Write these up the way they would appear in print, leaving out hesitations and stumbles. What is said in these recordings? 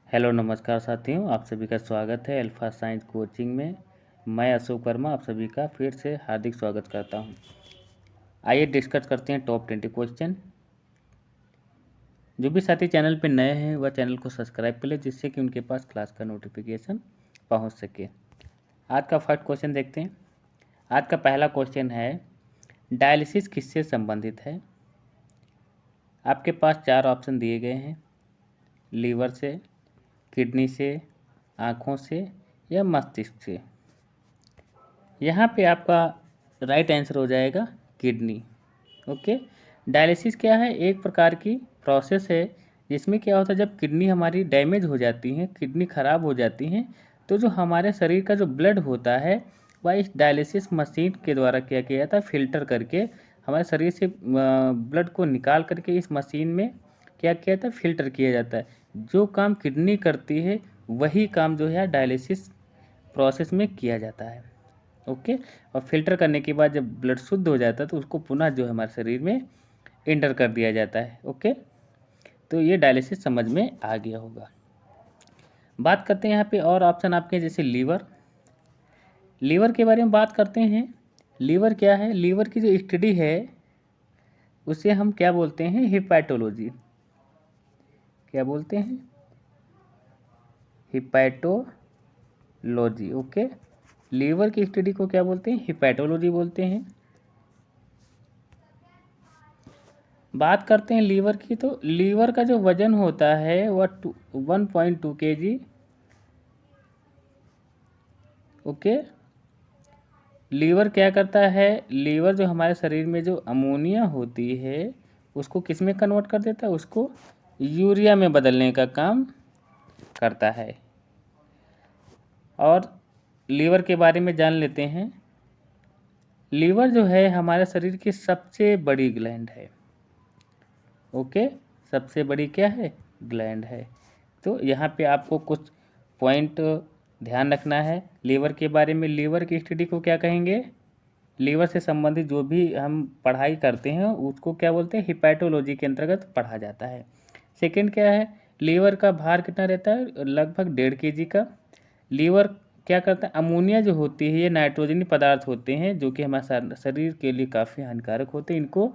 Hello नमस्कार साथियों, आप सभी का स्वागत है अल्फा साइंस कोचिंग में। मैं अशोक वर्मा आप सभी का फिर से हार्दिक स्वागत करता हूं। आइए डिस्कस करते हैं टॉप 20 क्वेश्चन। जो भी साथी चैनल पर नए हैं वह चैनल को सब्सक्राइब कर ले, जिससे कि उनके पास क्लास का नोटिफिकेशन पहुंच सके। आज का फर्स्ट क्वेश्चन देखते हैं। आज का पहला क्वेश्चन है, डायलिसिस किससे संबंधित है। आपके पास 4 ऑप्शन दिए गए हैं, लीवर से, किडनी से, आँखों से या मस्तिष्क से। यहाँ पे आपका राइट आंसर हो जाएगा किडनी। ओके, डायलिसिस क्या है? एक प्रकार की प्रोसेस है जिसमें क्या होता है, जब किडनी हमारी डैमेज हो जाती है, किडनी ख़राब हो जाती हैं, तो जो हमारे शरीर का जो ब्लड होता है वह इस डायलिसिस मशीन के द्वारा क्या किया जाता है, फ़िल्टर करके हमारे शरीर से ब्लड को निकाल करके इस मशीन में क्या किया जाता है, फ़िल्टर किया जाता है। जो काम किडनी करती है वही काम जो है डायलिसिस प्रोसेस में किया जाता है। ओके, और फिल्टर करने के बाद जब ब्लड शुद्ध हो जाता है तो उसको पुनः जो है हमारे शरीर में एंटर कर दिया जाता है। ओके, तो ये डायलिसिस समझ में आ गया होगा। बात करते हैं यहाँ पे और ऑप्शन आपके, जैसे लीवर। लीवर के बारे में बात करते हैं। लीवर क्या है? लीवर की जो स्टडी है उसे हम क्या बोलते हैं? हिपैटोलॉजी। क्या बोलते हैं? हिपैटोलॉजी। ओके, लीवर की स्टडी को क्या बोलते हैं? हिपैटोलॉजी बोलते हैं। बात करते हैं लीवर की, तो लीवर का जो वजन होता है वह 1.2 kg। ओके, लीवर क्या करता है? लीवर जो हमारे शरीर में जो अमोनिया होती है उसको किस में कन्वर्ट कर देता है? उसको यूरिया में बदलने का काम करता है। और लीवर के बारे में जान लेते हैं। लीवर जो है हमारे शरीर की सबसे बड़ी ग्लैंड है। ओके, सबसे बड़ी क्या है? ग्लैंड है। तो यहाँ पे आपको कुछ पॉइंट ध्यान रखना है लीवर के बारे में। लीवर की स्टडी को क्या कहेंगे? लीवर से संबंधित जो भी हम पढ़ाई करते हैं उसको क्या बोलते हैं? हिपैटोलॉजी के अंतर्गत पढ़ा जाता है। सेकंड क्या है? लीवर का भार कितना रहता है? लगभग 1.5 kg का। लीवर क्या करता है? अमोनिया जो होती है ये नाइट्रोजनी पदार्थ होते हैं जो कि हमारे शरीर के लिए काफ़ी हानिकारक होते हैं। इनको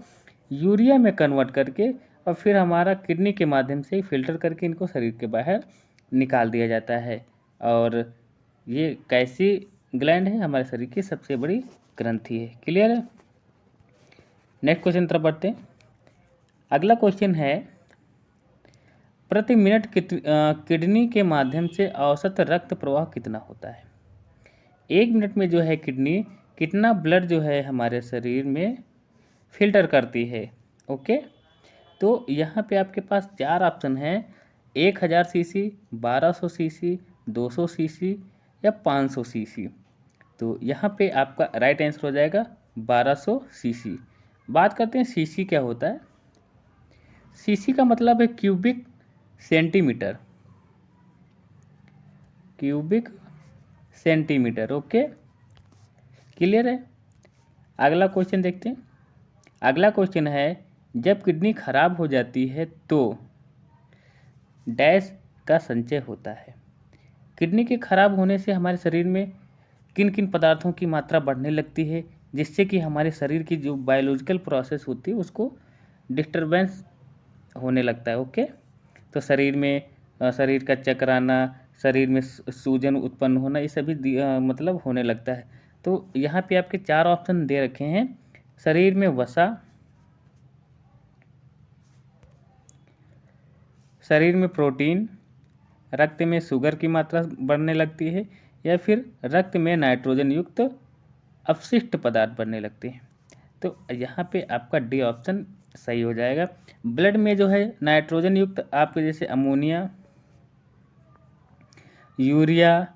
यूरिया में कन्वर्ट करके और फिर हमारा किडनी के माध्यम से फ़िल्टर करके इनको शरीर के बाहर निकाल दिया जाता है। और ये कैसी ग्लैंड है? हमारे शरीर की सबसे बड़ी ग्रंथि है। क्लियर है? नेक्स्ट क्वेश्चन तरफ बढ़ते हैं। अगला क्वेश्चन है, प्रति मिनट किडनी के माध्यम से औसत रक्त प्रवाह कितना होता है? 1 मिनट में जो है किडनी कितना ब्लड जो है हमारे शरीर में फिल्टर करती है। ओके, तो यहाँ पे आपके पास 4 ऑप्शन हैं, 1000 सीसी, 1200 सीसी, 200 सीसी या 500 सीसी। तो यहाँ पे आपका राइट आंसर हो जाएगा 1200 सीसी। बात करते हैं सीसी क्या होता है। सीसी का मतलब है cubic centimetre. Cubic centimetre. Okay, clear है? अगला क्वेश्चन देखते हैं। अगला क्वेश्चन है, जब किडनी खराब हो जाती है तो डैश का संचय होता है। किडनी के खराब होने से हमारे शरीर में किन किन पदार्थों की मात्रा बढ़ने लगती है, जिससे कि हमारे शरीर की जो बायोलॉजिकल प्रोसेस होती है उसको डिस्टरबेंस होने लगता है। ओके, तो शरीर में शरीर का चक्कर आना, शरीर में सूजन उत्पन्न होना, ये सभी मतलब होने लगता है। तो यहाँ पे आपके 4 ऑप्शन दे रखे हैं। शरीर में वसा, शरीर में प्रोटीन, रक्त में शुगर की मात्रा बढ़ने लगती है या फिर रक्त में नाइट्रोजन युक्त अपशिष्ट पदार्थ बढ़ने लगते हैं। तो यहाँ पे आपका डी ऑप्शन सही हो जाएगा। ब्लड में जो है नाइट्रोजन युक्त आपके जैसे अमोनिया, यूरिया,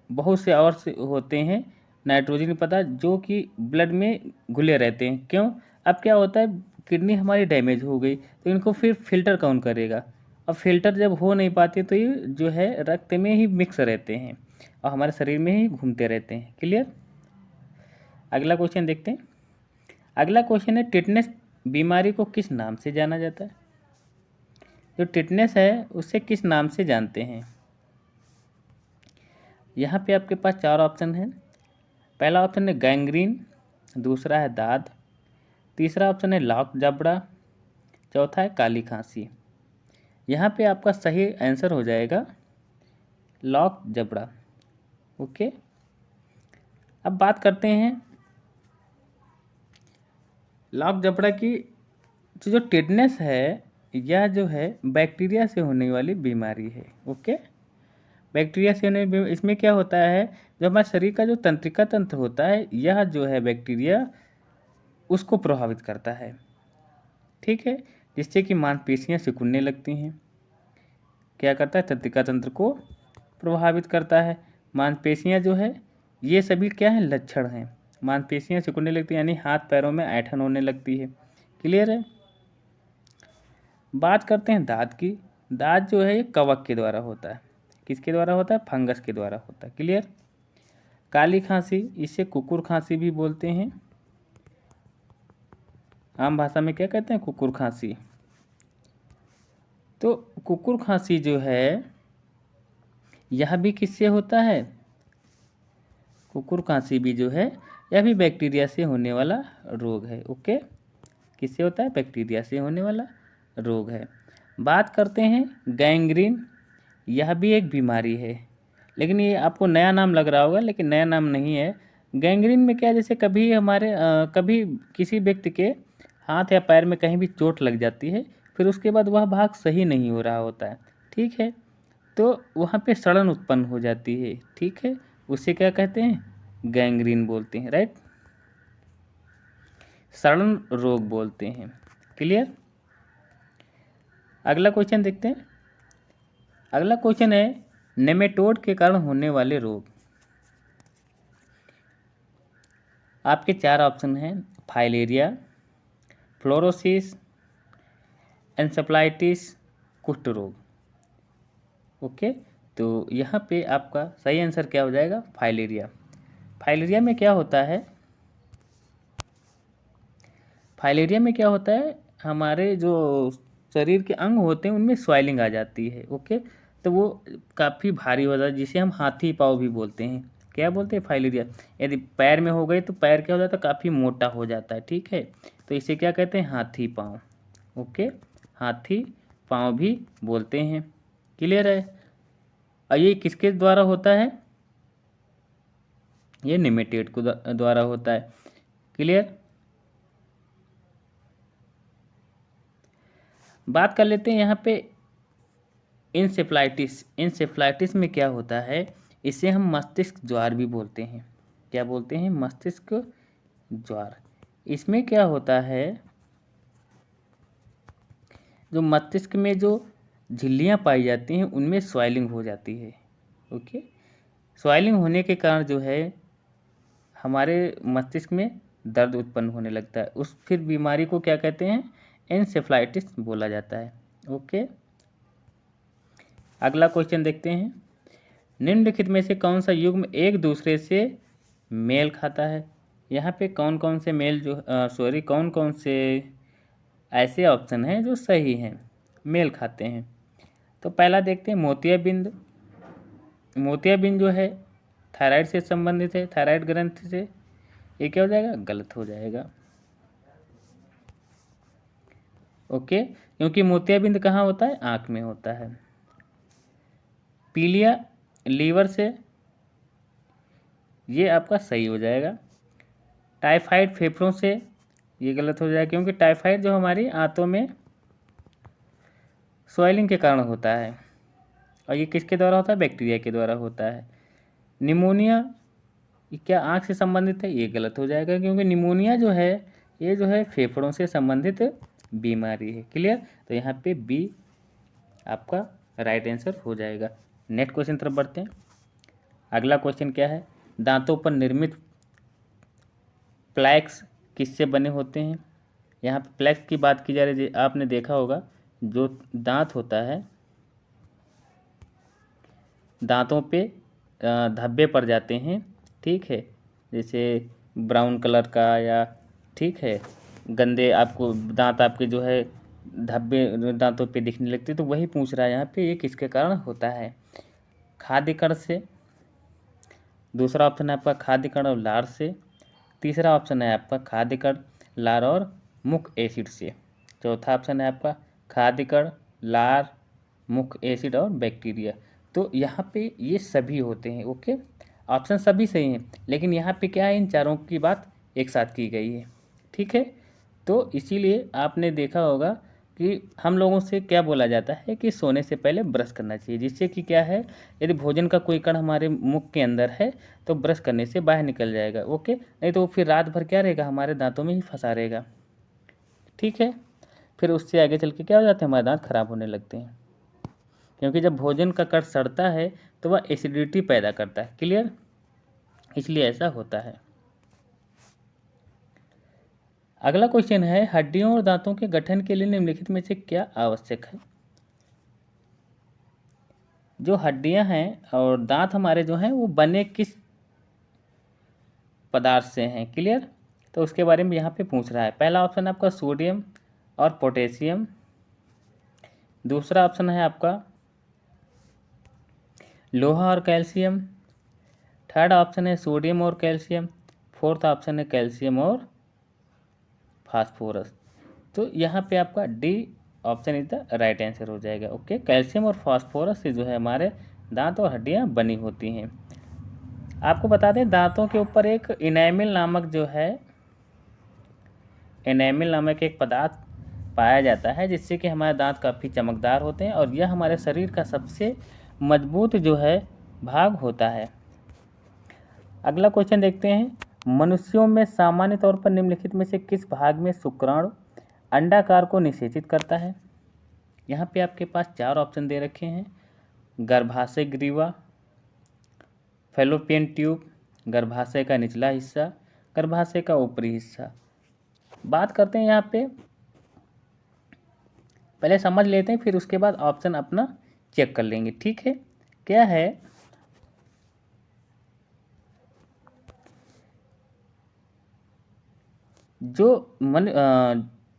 बहुत से और से होते हैं नाइट्रोजन पदार्थ जो कि ब्लड में घुले रहते हैं। क्यों? अब क्या होता है, किडनी हमारी डैमेज हो गई तो इनको फिर फिल्टर कौन करेगा? अब फिल्टर जब हो नहीं पाती तो ये जो है रक्त में ही मिक्स रहते हैं और हमारे शरीर में ही घूमते रहते हैं। क्लियर? अगला क्वेश्चन देखते हैं। अगला क्वेश्चन है, टिटनेस बीमारी को किस नाम से जाना जाता है? जो टिटनेस है उससे किस नाम से जानते हैं? यहाँ पे आपके पास 4 ऑप्शन हैं। पहला ऑप्शन है गैंग्रीन, दूसरा है दाद, तीसरा ऑप्शन है लॉक जबड़ा, चौथा है काली खांसी। यहाँ पे आपका सही आंसर हो जाएगा लॉक जबड़ा। ओके, अब बात करते हैं लॉक जबड़ा की। जो टिटनेस है यह जो है बैक्टीरिया से होने वाली बीमारी है। ओके, बैक्टीरिया से होने, इसमें क्या होता है, जो हमारे शरीर का जो तंत्रिका तंत्र होता है यह जो है बैक्टीरिया उसको प्रभावित करता है। ठीक है, जिससे कि मांसपेशियां सिकुड़ने लगती हैं। क्या करता है, तंत्रिका तंत्र को प्रभावित करता है। मांसपेशियां जो है ये सभी क्या है, लक्षण हैं। मांसपेशियां सिकुड़ने लगती हैं यानी हाथ पैरों में ऐंठन होने लगती है। क्लियर है। बात करते हैं दाँत की। दाँत जो है ये कवक के द्वारा होता है। किसके द्वारा होता है, फंगस के द्वारा होता है। क्लियर। काली खांसी, इसे कुकुर खांसी भी बोलते हैं। आम भाषा में क्या कहते हैं, कुकुर खांसी। तो कुकुर खांसी जो है यह भी किससे होता है, कुकुर खांसी भी जो है यह भी बैक्टीरिया से होने वाला रोग है। ओके, किससे होता है, बैक्टीरिया से होने वाला रोग है। बात करते हैं गैंग्रीन, यह भी एक बीमारी है, लेकिन ये आपको नया नाम लग रहा होगा, लेकिन नया नाम नहीं है। गैंग्रीन में क्या, जैसे कभी कभी किसी व्यक्ति के हाथ या पैर में कहीं भी चोट लग जाती है, फिर उसके बाद वह भाग सही नहीं हो रहा होता है। ठीक है, तो वहाँ पे सड़न उत्पन्न हो जाती है। ठीक है, उसे क्या कहते हैं, गैंग्रीन बोलते हैं। राइट, सड़न रोग बोलते हैं। क्लियर। अगला क्वेश्चन देखते हैं। अगला क्वेश्चन है नेमेटोड के कारण होने वाले रोग। आपके 4 ऑप्शन हैं, फाइलेरिया, फ्लोरोसिस, एन्सेफलाइटिस, कुष्ठ रोग। ओके, तो यहाँ पे आपका सही आंसर क्या हो जाएगा, फाइलेरिया। फाइलेरिया में क्या होता है, फाइलेरिया में क्या होता है, हमारे जो शरीर के अंग होते हैं उनमें स्वेलिंग आ जाती है। ओके, तो वो काफ़ी भारी हो जाता है, जिसे हम हाथी पाँव भी बोलते हैं। क्या बोलते हैं, फाइलेरिया। यदि पैर में हो गई तो पैर क्या हो जाता है, काफ़ी मोटा हो जाता है। ठीक है, तो इसे क्या कहते हैं, हाथी पाँव। ओके, हाथी पाँव भी बोलते हैं। क्लियर है। और ये किसके द्वारा होता है, ये निमेटेड को द्वारा होता है। क्लियर। बात कर लेते हैं यहाँ पे इंसेफ्लाइटिस। इंसेफ्लाइटिस में क्या होता है, इसे हम मस्तिष्क ज्वार भी बोलते हैं। क्या बोलते हैं, मस्तिष्क ज्वार। इसमें क्या होता है, जो मस्तिष्क में जो झिल्लियाँ पाई जाती हैं उनमें स्वेलिंग हो जाती है। ओके, स्वेलिंग होने के कारण जो है हमारे मस्तिष्क में दर्द उत्पन्न होने लगता है। उस फिर बीमारी को क्या कहते हैं, एन्सेफ्लाइटिस बोला जाता है। ओके, अगला क्वेश्चन देखते हैं। निम्नलिखित में से कौन सा युग्म एक दूसरे से मेल खाता है। यहाँ पे कौन कौन से मेल जो कौन कौन से ऐसे ऑप्शन हैं जो सही हैं, मेल खाते हैं। तो पहला देखते हैं मोतियाबिंद। मोतियाबिंद जो है थायराइड से संबंधित है, थायराइड ग्रंथि से। ये क्या हो जाएगा, गलत हो जाएगा। ओके, क्योंकि मोतियाबिंद कहाँ होता है, आँख में होता है। पीलिया लीवर से, ये आपका सही हो जाएगा। टाइफाइड फेफड़ों से, ये गलत हो जाएगा, क्योंकि टाइफाइड जो हमारी आंतों में स्वेलिंग के कारण होता है, और ये किसके द्वारा होता है, बैक्टीरिया के द्वारा होता है। निमोनिया, ये क्या आँख से संबंधित है, ये गलत हो जाएगा, क्योंकि निमोनिया जो है ये जो है फेफड़ों से संबंधित बीमारी है। क्लियर, तो यहाँ पे बी आपका राइट आंसर हो जाएगा। नेक्स्ट क्वेश्चन तरफ बढ़ते हैं। अगला क्वेश्चन क्या है, दांतों पर निर्मित प्लैक्स किससे बने होते हैं। यहाँ पे प्लैक्स की बात की जा रही है, आपने देखा होगा जो दांत होता है, दांतों पे धब्बे पड़ जाते हैं। ठीक है, जैसे ब्राउन कलर का, या ठीक है गंदे आपको दांत आपके जो है धब्बे दांतों पे दिखने लगते हैं, तो वही पूछ रहा है यहाँ पे, ये किसके कारण होता है? खाद्य कण से। दूसरा ऑप्शन है आपका खाद्य कण और लार से। तीसरा ऑप्शन है आपका खाद्य कण, लार और मुख एसिड से। चौथा ऑप्शन है आपका खाद्य कण, लार, मुख एसिड और बैक्टीरिया। तो यहाँ पे ये सभी होते हैं। ओके, ऑप्शन सभी सही हैं, लेकिन यहाँ पे क्या है, इन चारों की बात एक साथ की गई है। ठीक है, तो इसीलिए आपने देखा होगा कि हम लोगों से क्या बोला जाता है कि सोने से पहले ब्रश करना चाहिए, जिससे कि क्या है, यदि भोजन का कोई कण हमारे मुख के अंदर है तो ब्रश करने से बाहर निकल जाएगा। ओके, नहीं तो फिर रात भर क्या रहेगा, हमारे दांतों में ही फंसा रहेगा। ठीक है, फिर उससे आगे चल के क्या हो जाता है, हमारे दांत खराब होने लगते हैं, क्योंकि जब भोजन का कण सड़ता है तो वह एसिडिटी पैदा करता है। क्लियर, इसलिए ऐसा होता है। अगला क्वेश्चन है, हड्डियों और दांतों के गठन के लिए निम्नलिखित में से क्या आवश्यक है? जो हड्डियां हैं और दांत हमारे जो हैं वो बने किस पदार्थ से हैं? क्लियर, तो उसके बारे में यहाँ पे पूछ रहा है। पहला ऑप्शन आपका सोडियम और पोटेशियम। दूसरा ऑप्शन है आपका लोहा और कैल्शियम। थर्ड ऑप्शन है सोडियम और कैल्शियम। फोर्थ ऑप्शन है कैल्शियम और फास्फोरस। तो यहाँ पे आपका D option is the right answer हो जाएगा। ओके, कैल्शियम और फास्फोरस से जो है हमारे दांत और हड्डियाँ बनी होती हैं। आपको बता दें, दांतों के ऊपर एक इनेमिल नामक एक पदार्थ पाया जाता है, जिससे कि हमारे दांत काफ़ी चमकदार होते हैं और यह हमारे शरीर का सबसे मजबूत जो है भाग होता है। अगला क्वेश्चन देखते हैं, मनुष्यों में सामान्य तौर पर निम्नलिखित में से किस भाग में शुक्राणु अंडाकार को निषेचित करता है? यहाँ पे आपके पास चार ऑप्शन दे रखे हैं, गर्भाशय ग्रीवा, फैलोपियन ट्यूब, गर्भाशय का निचला हिस्सा, गर्भाशय का ऊपरी हिस्सा। बात करते हैं यहाँ पे, पहले समझ लेते हैं, फिर उसके बाद ऑप्शन अपना चेक कर लेंगे। ठीक है, क्या है,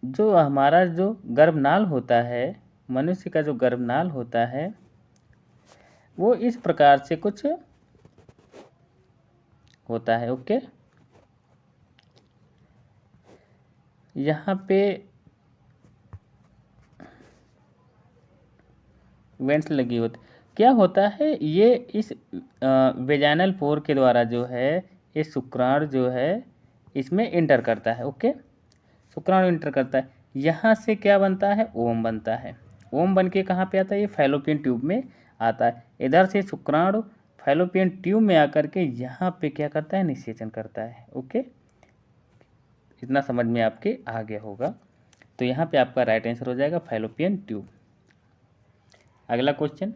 जो हमारा जो गर्भनाल होता है, मनुष्य का जो गर्भनाल होता है, वो इस प्रकार से कुछ होता है। ओके, यहाँ पे वेंट्स लगी होती, क्या होता है, ये इस वेजाइनल पोर के द्वारा जो है ये शुक्राणु जो है इसमें इंटर करता है। ओके, शुक्राणु इंटर करता है, यहाँ से क्या बनता है, ओम बनता है। ओम बन के कहाँ पे आता है, ये फैलोपियन ट्यूब में आता है। इधर से शुक्राणु फैलोपियन ट्यूब में आकर के यहाँ पे क्या करता है, निषेचन करता है। ओके, इतना समझ में आपके आ गया होगा। तो यहाँ पे आपका राइट आंसर हो जाएगा फैलोपियन ट्यूब। अगला क्वेश्चन,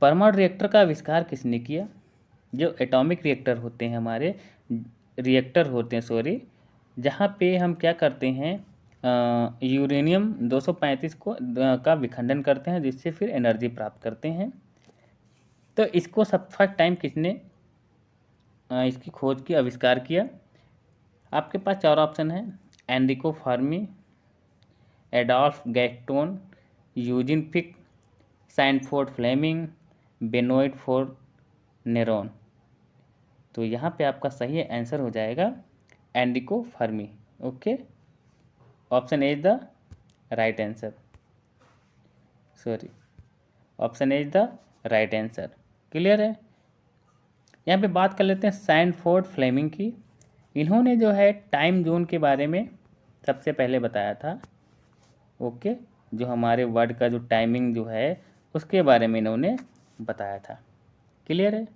परमाणु रिएक्टर का आविष्कार किसने किया? जो एटॉमिक रिएक्टर होते हैं हमारे, रिएक्टर होते हैं सॉरी, जहाँ पे हम क्या करते हैं, यूरेनियम 235 का विखंडन करते हैं, जिससे फिर एनर्जी प्राप्त करते हैं। तो इसको सब फर्स्ट टाइम किसने इसकी खोज की, आविष्कार किया? आपके पास चार ऑप्शन है, Enrico Fermi, Adolphe Gaston, Eugene Fick, Sandford Fleming, Benoit Fourneyron. तो यहाँ पे आपका सही आंसर हो जाएगा Enrico Fermi. Okay, option A is the right answer, sorry, option A is the right answer. Clear है, यहाँ पे बात कर लेते हैं साइनफोर्ड फ्लेमिंग की। इन्होंने जो है टाइम जोन के बारे में सबसे पहले बताया था। ओके, जो हमारे वर्ड का जो टाइमिंग जो है उसके बारे में इन्होंने बताया था। क्लियर है,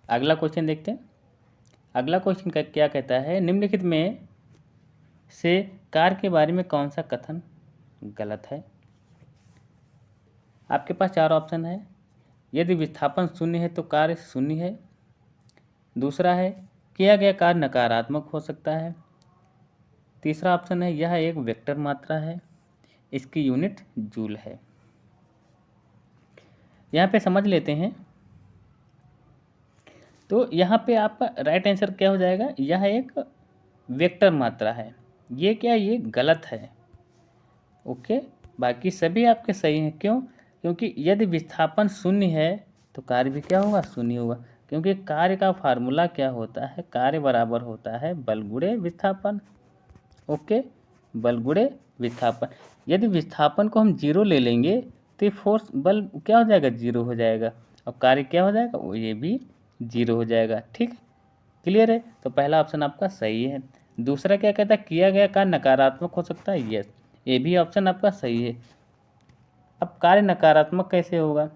अगला क्वेश्चन देखते हैं। अगला क्वेश्चन का क्या कहता है, निम्नलिखित में से कार के बारे में कौन सा कथन गलत है? आपके पास चार ऑप्शन है, यदि विस्थापन शून्य है तो कार्य शून्य है। दूसरा है, किया गया कार्य नकारात्मक हो सकता है। तीसरा ऑप्शन है, यह एक वेक्टर मात्रा है, इसकी यूनिट जूल है। यहाँ पे समझ लेते हैं, तो यहाँ पे आपका राइट आंसर क्या हो जाएगा, यह एक वेक्टर मात्रा है। ये क्या, ये गलत है। ओके, बाकी सभी आपके सही हैं। क्यों? क्योंकि यदि विस्थापन शून्य है तो कार्य भी क्या होगा, शून्य होगा। क्योंकि कार्य का फार्मूला क्या होता है, कार्य बराबर होता है बल गुणे विस्थापन। ओके, बल गुणे विस्थापन। यदि विस्थापन को हम जीरो ले लेंगे तो ये फोर्स बल क्या हो जाएगा, जीरो हो जाएगा, और कार्य क्या हो जाएगा, वो ये भी जीरो हो जाएगा। ठीक, क्लियर है? तो पहला ऑप्शन आपका सही है। दूसरा क्या कहता है, किया गया कार्य नकारात्मक हो सकता है, यस, ये भी ऑप्शन आपका सही है। अब कार्य नकारात्मक कैसे होगा,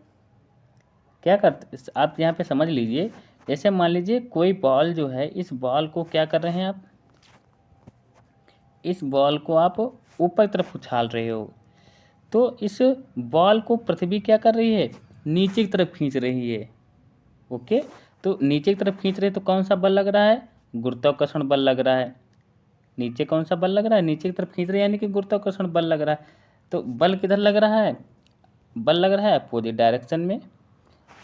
क्या करते आप यहाँ पे समझ लीजिए। जैसे मान लीजिए कोई बॉल जो है, इस बॉल को क्या कर रहे हैं आप, इस बॉल को आप ऊपर की तरफ उछाल रहे हो, तो इस बॉल को पृथ्वी क्या कर रही है, नीचे की तरफ खींच रही है। ओके, तो नीचे की तरफ खींच रहे तो कौन सा बल लग रहा है, गुरुत्वाकर्षण बल लग रहा है। नीचे कौन सा बल लग रहा है, नीचे की तरफ खींच रहे यानी कि गुरुत्वाकर्षण बल लग रहा है। तो बल किधर लग रहा है, बल लग रहा है अपोजिट डायरेक्शन में,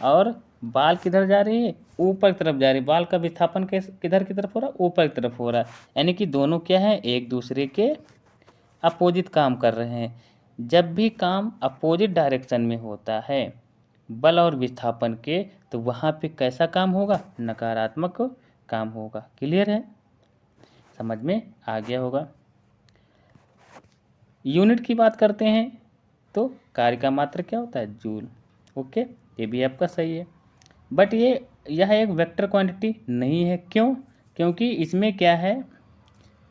और बाल किधर जा रही है, ऊपर की तरफ जा रही है। बाल का विस्थापन किधर की तरफ हो रहा है, ऊपर की तरफ हो रहा है। यानी कि दोनों क्या है, एक दूसरे के अपोजिट काम कर रहे हैं। जब भी काम अपोजिट डायरेक्शन में होता है बल और विस्थापन के, तो वहाँ पे कैसा काम होगा, नकारात्मक काम होगा। क्लियर है, समझ में आ गया होगा। यूनिट की बात करते हैं तो कार्य का मात्रा क्या होता है, जूल। ओके, ये भी आपका सही है। बट यह एक वेक्टर क्वांटिटी नहीं है। क्यों? क्योंकि इसमें क्या है,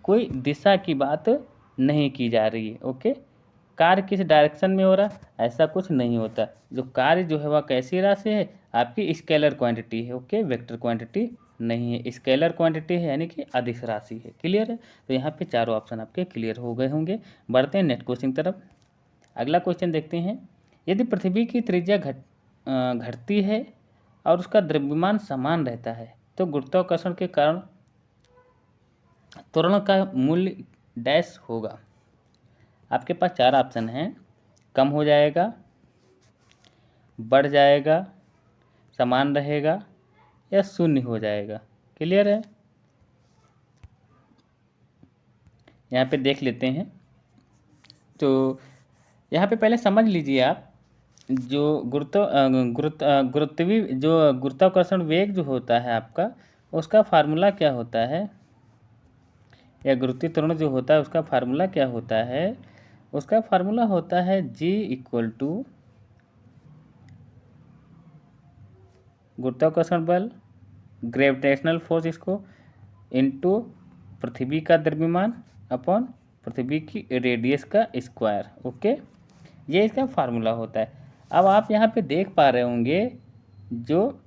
कोई दिशा की बात नहीं की जा रही है। ओके, कार्य किस डायरेक्शन में हो रहा है, ऐसा कुछ नहीं होता। जो कार्य जो है वह कैसी राशि है, आपकी स्केलर क्वांटिटी है। ओके, वेक्टर क्वांटिटी नहीं है, स्केलर क्वांटिटी है, यानी कि अदिश राशि है। क्लियर है? तो यहाँ पे चारों ऑप्शन आपके क्लियर हो गए होंगे। बढ़ते हैं नेक्स्ट क्वेश्चन तरफ। अगला क्वेश्चन देखते हैं। यदि पृथ्वी की त्रिज्या घटती है और उसका द्रव्यमान समान रहता है तो गुरुत्वाकर्षण के कारण त्वरण का मूल्य डैश होगा। आपके पास चार ऑप्शन हैं, कम हो जाएगा, बढ़ जाएगा, समान रहेगा, या शून्य हो जाएगा। क्लियर है? यहाँ पे देख लेते हैं। तो यहाँ पे पहले समझ लीजिए आप, जो गुरुत्वाकर्षण वेग जो होता है आपका, उसका फार्मूला क्या होता है, या गुरुत्वीय त्वरण जो होता है उसका फार्मूला क्या होता है, उसका फार्मूला होता है G इक्वल टू गुरुत्वाकर्षण बल, ग्रेविटेशनल फोर्स इसको, इनटू पृथ्वी का द्रव्यमान अपॉन पृथ्वी की रेडियस का स्क्वायर। ओके, ये इसका फार्मूला होता है। अब आप यहाँ पे देख पा रहे होंगे, जो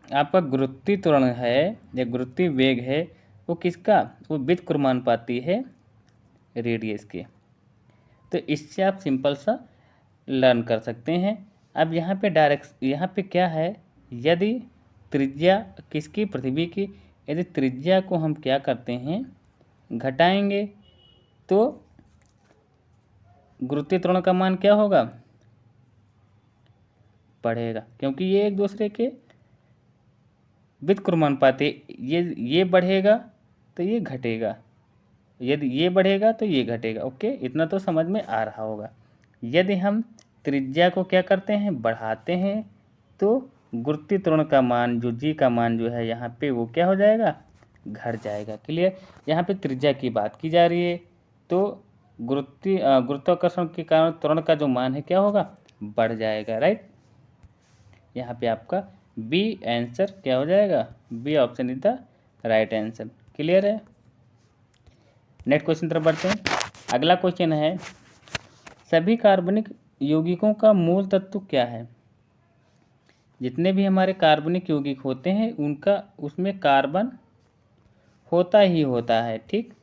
आपका गुरुत्वीय त्वरण है या गुरुत्वीय वेग है, वो किसका, वो व्युत्क्रमानुपाती है रेडियस के। तो इससे आप सिंपल सा लर्न कर सकते हैं। अब यहाँ पे क्या है, यदि त्रिज्या किसकी, पृथ्वी की, यदि त्रिज्या को हम क्या करते हैं, घटाएंगे, तो गुरुत्वीय त्वरण का मान क्या होगा, बढ़ेगा। क्योंकि ये एक दूसरे के व्युत्क्रमानुपाती, ये बढ़ेगा तो ये घटेगा, यदि ये बढ़ेगा तो ये घटेगा। ओके, इतना तो समझ में आ रहा होगा। यदि हम त्रिज्या को क्या करते हैं, बढ़ाते हैं, तो गुरुत्वीय त्वरण का मान, जो जी का मान जो है यहाँ पे, वो क्या हो जाएगा, घट जाएगा। क्लियर? यहाँ पे त्रिज्या की बात की जा रही है, तो गुरुत्वाकर्षण के कारण त्वरण का जो मान है क्या होगा, बढ़ जाएगा। राइट? यहाँ पे आपका बी आंसर क्या हो जाएगा, B option is the right answer. Clear है? नेक्स्ट क्वेश्चन तरफ बढ़ते हैं। अगला क्वेश्चन है, सभी कार्बनिक यौगिकों का मूल तत्व क्या है। जितने भी हमारे कार्बनिक यौगिक होते हैं उनका, उसमें कार्बन होता ही होता है। ठीक,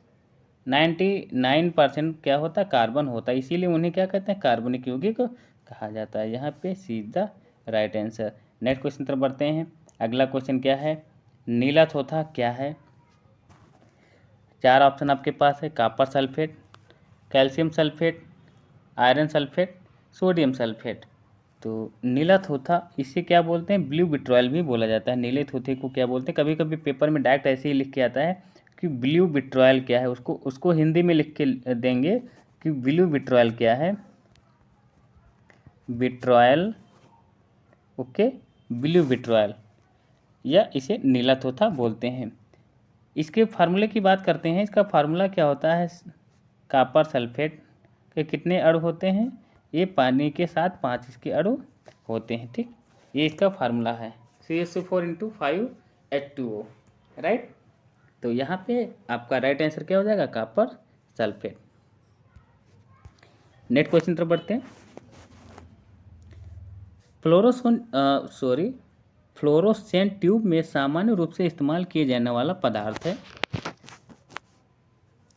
99% क्या होता है, कार्बन होता है, इसीलिए उन्हें क्या कहते हैं, कार्बनिक यौगिक कहा जाता है। यहाँ पे C is the right answer. Next question तरफ बढ़ते हैं। अगला क्वेश्चन क्या है, नीला थोथा क्या है। चार ऑप्शन आपके पास है, copper sulphate, calcium sulphate, iron sulphate, sodium sulphate. तो नीला थोथा, इसे क्या बोलते हैं, ब्लू विट्रॉयल भी बोला जाता है। नीले थोथे को क्या बोलते हैं, कभी कभी पेपर में डायरेक्ट ऐसे ही लिख के आता है कि ब्लू विट्रॉयल क्या है, उसको उसको हिंदी में लिख के देंगे कि ब्लू विट्रॉयल क्या है। विट्रॉयल, ओके, ब्लू विट्रॉयल, या इसे नीला तोता बोलते हैं। इसके फार्मूले की बात करते हैं। इसका फार्मूला क्या होता है? कॉपर सल्फेट के कितने अणु होते हैं? ये पानी के साथ 5 इसके अणु होते हैं, ठीक। ये इसका फार्मूला है CH4 × 5H2O, राइट। तो यहाँ पे आपका राइट आंसर क्या हो जाएगा? Copper sulphate. नेक्स्ट क्वेश्चन तरफ बढ़ते हैं। फ्लोरोसेंट ट्यूब में सामान्य रूप से इस्तेमाल किए जाने वाला पदार्थ है।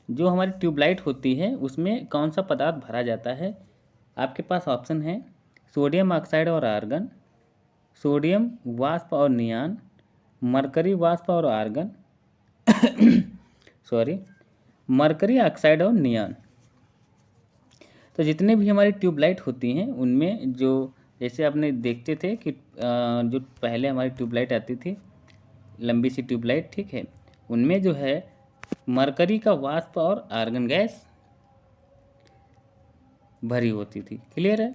जो हमारी ट्यूबलाइट होती है उसमें कौन सा पदार्थ भरा जाता है? आपके पास ऑप्शन है सोडियम ऑक्साइड और आर्गन, सोडियम वाष्प और नियान, मरकरी वाष्प और आर्गन मरकरी ऑक्साइड और नियान। तो जितने भी हमारी ट्यूबलाइट होती हैं उनमें जो, जैसे आपने देखते थे कि जो पहले हमारी ट्यूबलाइट आती थी, लंबी सी ट्यूबलाइट, ठीक है, उनमें जो है मरकरी का वाष्प और आर्गन गैस भरी होती थी। क्लियर है?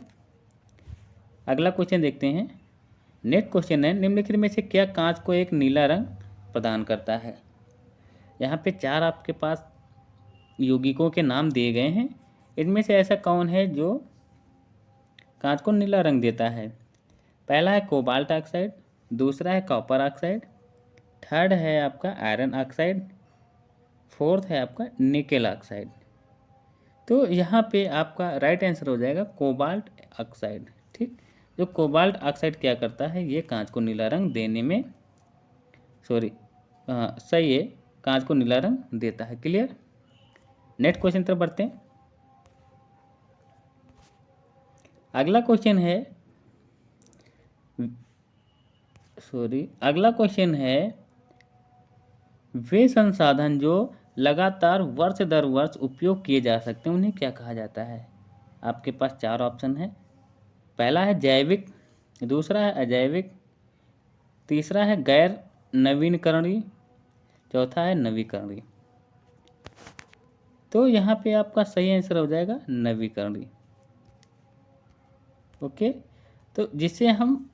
अगला क्वेश्चन देखते हैं। नेक्स्ट क्वेश्चन है, निम्नलिखित में से क्या कांच को एक नीला रंग प्रदान करता है? यहाँ पे 4 आपके पास यौगिकों के नाम दिए गए हैं। इनमें से ऐसा कौन है जो कांच को नीला रंग देता है? पहला है कोबाल्ट ऑक्साइड, दूसरा है कॉपर ऑक्साइड, थर्ड है आपका आयरन ऑक्साइड, फोर्थ है आपका निकेल ऑक्साइड। तो यहाँ पे आपका राइट आंसर हो जाएगा कोबाल्ट ऑक्साइड, ठीक। जो कोबाल्ट ऑक्साइड क्या करता है? ये कांच को नीला रंग देने में, सही है, कांच को नीला रंग देता है। क्लियर? नेक्स्ट क्वेश्चन तरफ बढ़ते हैं। अगला क्वेश्चन है वे संसाधन जो लगातार वर्ष दर वर्ष उपयोग किए जा सकते हैं उन्हें क्या कहा जाता है? आपके पास 4 ऑप्शन है। पहला है जैविक, दूसरा है अजैविक, तीसरा है गैर नवीनकरणीय, चौथा है नवीकरणीय। तो यहाँ पे आपका सही आंसर हो जाएगा नवीकरणीय। ओके, तो जिसे हम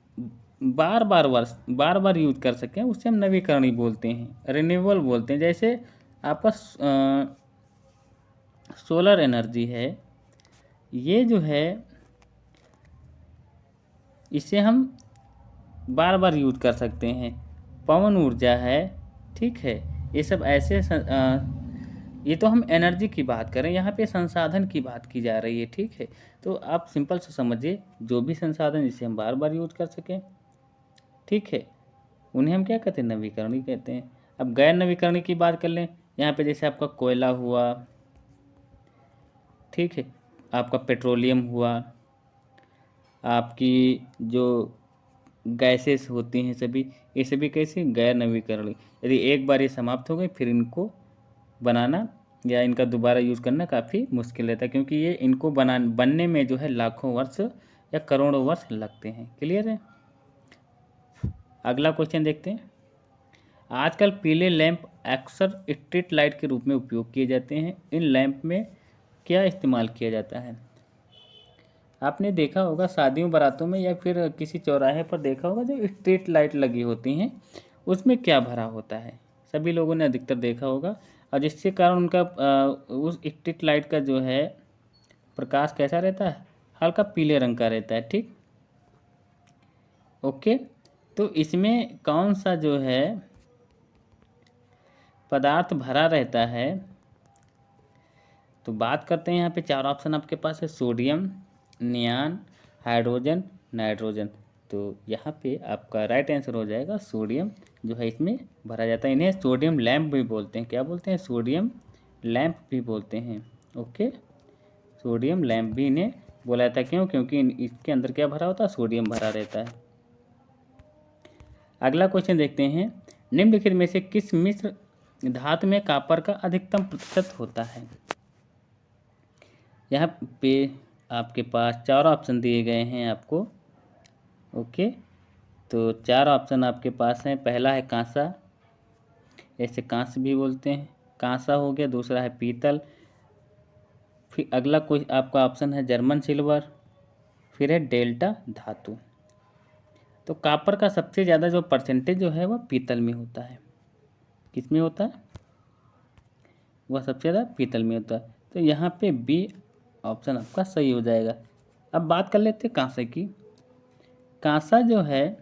बार बार यूज कर सकें उससे हम नवीकरणीय बोलते हैं, रिन्यूएबल बोलते हैं। जैसे आपका सोलर एनर्जी है, ये जो है इसे हम बार बार यूज कर सकते हैं। पवन ऊर्जा है, ठीक है, ये सब ऐसे ये तो हम एनर्जी की बात करें, यहाँ पे संसाधन की बात की जा रही है, ठीक है। तो आप सिंपल से समझिए, जो भी संसाधन जिसे हम बार बार यूज कर सकें, ठीक है, उन्हें हम क्या कहते हैं? नवीकरणीय कहते हैं। अब गैर नवीकरणीय की बात कर लें, यहाँ पे जैसे आपका कोयला हुआ, ठीक है, आपका पेट्रोलियम हुआ, आपकी जो गैसेस होती हैं सभी, ये सभी कैसे? गैर नवीकरणीय। यदि एक बार ये समाप्त हो गए फिर इनको बनाना या इनका दोबारा यूज़ करना काफ़ी मुश्किल रहता है, क्योंकि ये इनको बनने में जो है लाखों वर्ष या करोड़ों वर्ष लगते हैं। क्लियर है? अगला क्वेश्चन देखते हैं। आजकल पीले लैंप अक्सर स्ट्रीट लाइट के रूप में उपयोग किए जाते हैं। इन लैंप में क्या इस्तेमाल किया जाता है? आपने देखा होगा शादियों बारातों में या फिर किसी चौराहे पर देखा होगा, जो स्ट्रीट लाइट लगी होती हैं उसमें क्या भरा होता है? सभी लोगों ने अधिकतर देखा होगा, और जिसके कारण उनका उस स्ट्रीट लाइट का जो है प्रकाश कैसा रहता है? हल्का पीले रंग का रहता है, ठीक। ओके, तो इसमें कौन सा जो है पदार्थ भरा रहता है? तो बात करते हैं, यहाँ पे 4 ऑप्शन आपके पास है, सोडियम, नियान, हाइड्रोजन, नाइट्रोजन। तो यहाँ पे आपका राइट आंसर हो जाएगा सोडियम, जो है इसमें भरा जाता है। इन्हें सोडियम लैंप भी बोलते हैं। क्या बोलते हैं? सोडियम लैंप भी बोलते हैं। ओके, सोडियम लैंप भी इन्हें बोला जाता है। क्यों? क्योंकि इसके अंदर क्या भरा होता है? सोडियम भरा रहता है। अगला क्वेश्चन देखते हैं। निम्नलिखित में से किस मिश्र धातु में कॉपर का अधिकतम प्रतिशत होता है? यहाँ पे आपके पास 4 ऑप्शन दिए गए हैं आपको। ओके, तो 4 ऑप्शन आपके पास हैं। पहला है कांसा, ऐसे कांस भी बोलते हैं, कांसा हो गया, दूसरा है पीतल, फिर अगला कोई आपका ऑप्शन है जर्मन सिल्वर, फिर है डेल्टा धातु। तो कॉपर का सबसे ज़्यादा जो परसेंटेज जो है वह पीतल में होता है। किस में होता है? वह सबसे ज़्यादा पीतल में होता है। तो यहाँ पे बी ऑप्शन आपका सही हो जाएगा। अब बात कर लेते हैं कांसे की। कांसा जो है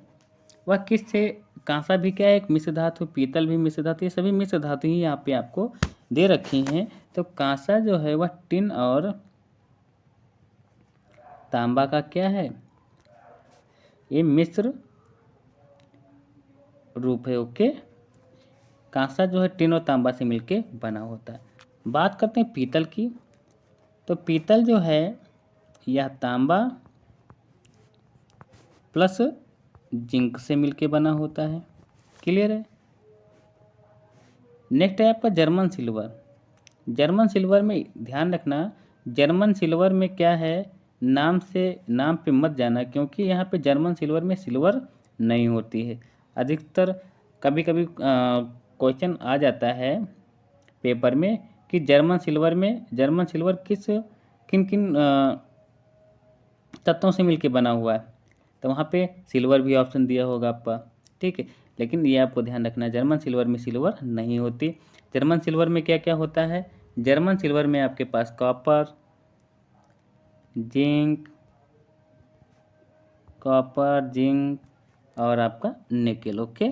वह किससे, कांसा भी क्या है, एक मिश्र धातु, पीतल भी मिश्र धातु, ये सभी मिश्र धातु ही यहाँ पे आपको दे रखी हैं। तो कांसा जो है वह टिन और तांबा का क्या है, ये मिश्र रूप है। ओके, कांसा जो है टिन और तांबा से मिलके बना होता है। बात करते हैं पीतल की। तो पीतल जो है यह तांबा प्लस जिंक से मिलके बना होता है। क्लियर है? नेक्स्ट है आपका जर्मन सिल्वर। जर्मन सिल्वर में ध्यान रखना, जर्मन सिल्वर में क्या है, नाम पे मत जाना, क्योंकि यहाँ पे जर्मन सिल्वर में सिल्वर नहीं होती है। अधिकतर कभी कभी क्वेश्चन आ जाता है पेपर में कि जर्मन सिल्वर किन किन तत्वों से मिलके बना हुआ है, तो वहाँ पे सिल्वर भी ऑप्शन दिया होगा आपका। ठीक है, लेकिन ये आपको ध्यान रखना है, जर्मन सिल्वर में सिल्वर नहीं होती। जर्मन सिल्वर में क्या क्या होता है, जर्मन सिल्वर में आपके पास कॉपर, जिंक और आपका निकेल। ओके,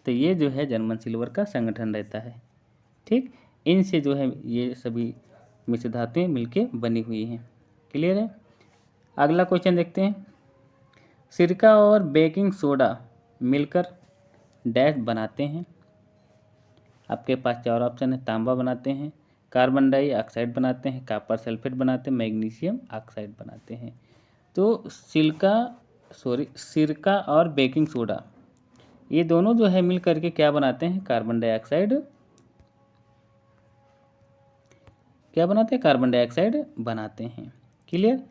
तो ये जो है जर्मन सिल्वर का संगठन रहता है। ठीक, इनसे जो है ये सभी मिश्र धातुएं मिलके बनी हुई हैं। क्लियर है? अगला क्वेश्चन देखते हैं। सिरका और बेकिंग सोडा मिलकर डैश बनाते हैं। आपके पास चार ऑप्शन है, तांबा बनाते हैं, कार्बन डाइऑक्साइड बनाते हैं, कॉपर सल्फेट बनाते हैं, मैग्नीशियम ऑक्साइड बनाते हैं। तो सिरका और बेकिंग सोडा ये दोनों जो है मिल करके क्या बनाते हैं, कार्बन डाइऑक्साइड बनाते हैं। क्लियर?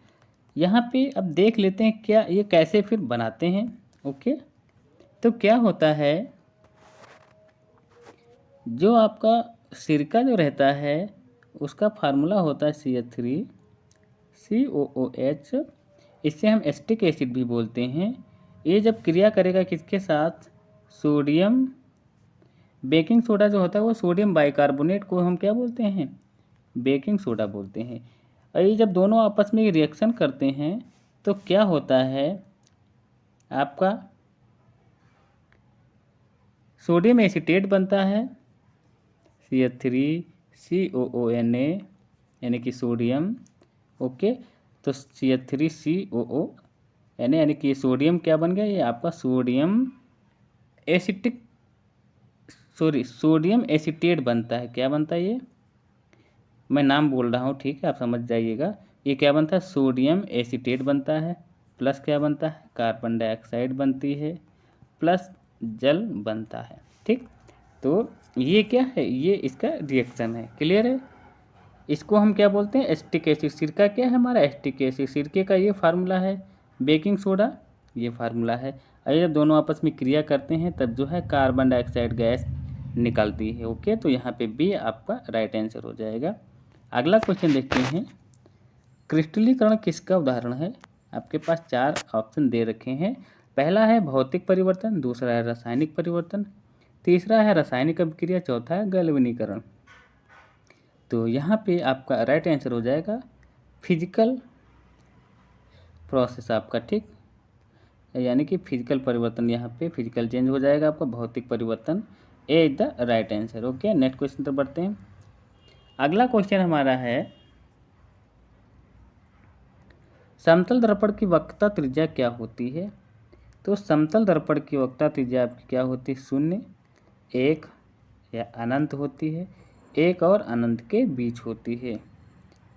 यहाँ पे अब देख लेते हैं क्या ये कैसे फिर बनाते हैं। ओके, तो क्या होता है, जो आपका सिरका जो रहता है उसका फार्मूला होता है CH3COOH, इससे हम एसिटिक एसिड भी बोलते हैं। ये जब क्रिया करेगा किसके साथ, सोडियम, बेकिंग सोडा जो होता है वो सोडियम बाइकार्बोनेट को हम क्या बोलते हैं, बेकिंग सोडा बोलते हैं। और ये जब दोनों आपस में रिएक्शन करते हैं तो क्या होता है, आपका सोडियम एसीटेट बनता है, CH3COONA यानी कि सोडियम। ओके, तो CH3COONA यानी कि सोडियम क्या बन गया, ये आपका सोडियम एसीटेट बनता है। क्या बनता है ये, मैं नाम बोल रहा हूँ, ठीक है, आप समझ जाइएगा। ये क्या बनता है, सोडियम एसीटेट बनता है, प्लस क्या बनता है, कार्बन डाइऑक्साइड बनती है, प्लस जल बनता है। ठीक, तो ये क्या है, ये इसका रिएक्शन है। क्लियर है? इसको हम क्या बोलते हैं, एसिटिक एसिड। सिरका क्या है हमारा, एसिटिक एसिड। सिरके का ये फार्मूला है, बेकिंग सोडा ये फार्मूला है। और जब दोनों आपस में क्रिया करते हैं तब जो है कार्बन डाइऑक्साइड गैस निकलती है। ओके, तो यहाँ पे बी आपका राइट आंसर हो जाएगा। अगला क्वेश्चन देखते हैं, क्रिस्टलीकरण किसका उदाहरण है। आपके पास चार ऑप्शन दे रखे हैं। पहला है भौतिक परिवर्तन, दूसरा है रासायनिक परिवर्तन, तीसरा है रासायनिक अभिक्रिया, चौथा है गैल्वेनीकरण। तो यहाँ पे आपका राइट आंसर हो जाएगा फिजिकल प्रोसेस आपका। ठीक, यानी कि फिजिकल परिवर्तन, यहाँ पे फिजिकल चेंज हो जाएगा आपका, भौतिक परिवर्तन A is the right answer. Okay, next question पर बढ़ते हैं। अगला क्वेश्चन हमारा है, समतल दर्पण की वक्रता त्रिज्या क्या होती है। तो समतल दर्पण की वक्रता त्रिज्या आपकी क्या होती है, 0, 1 या अनंत होती है, 1 और अनंत के बीच होती है।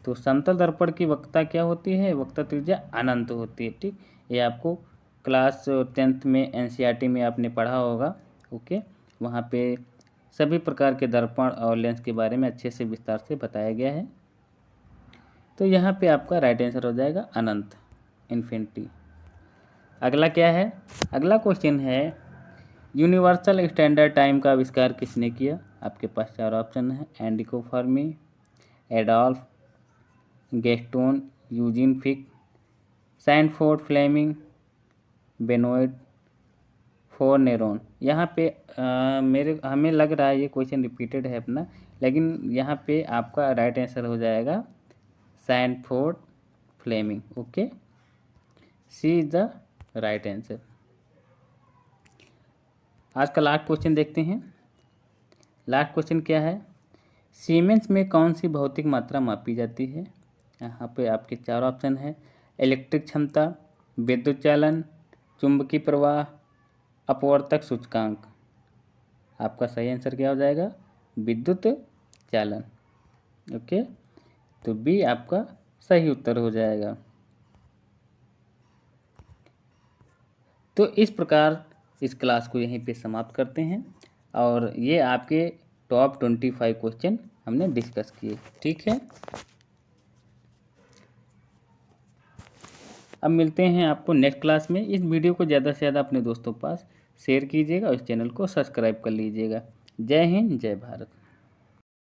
तो समतल दर्पण की वक्रता क्या होती है, वक्रता त्रिज्या अनंत होती है। ठीक, ये आपको क्लास 10th में NCERT में आपने पढ़ा होगा। ओके, वहाँ पे सभी प्रकार के दर्पण और लेंस के बारे में अच्छे से विस्तार से बताया गया है। तो यहाँ पे आपका राइट आंसर हो जाएगा अनंत, इन्फिनिटी। अगला क्या है, अगला क्वेश्चन है, यूनिवर्सल स्टैंडर्ड टाइम का आविष्कार किसने किया? आपके पास 4 ऑप्शन है। Enrico Fermi, Adolphe Gaston Eugene Fick, Sandford Fleming, Benoit Fourneyron. यहाँ पे हमें लग रहा है ये क्वेश्चन रिपीटेड है अपना, लेकिन यहाँ पे आपका राइट आंसर हो जाएगा Sandford Fleming. Okay, C is the right answer. आज का लास्ट क्वेश्चन देखते हैं। लास्ट क्वेश्चन क्या है? सीमेंस में कौन सी भौतिक मात्रा मापी जाती है? यहाँ पे आपके 4 ऑप्शन है। इलेक्ट्रिक क्षमता, विद्युत चालन, चुंबकीय प्रवाह, अपवर्तक सूचकांक। आपका सही आंसर क्या हो जाएगा? विद्युत चालन। ओके, तो बी आपका सही उत्तर हो जाएगा। तो इस प्रकार इस क्लास को यहीं पे समाप्त करते हैं, और ये आपके टॉप 25 क्वेश्चन हमने डिस्कस किए। ठीक है, अब मिलते हैं आपको नेक्स्ट क्लास में। इस वीडियो को ज़्यादा से ज़्यादा अपने दोस्तों के पास शेयर कीजिएगा और इस चैनल को सब्सक्राइब कर लीजिएगा। जय हिंद, जय भारत।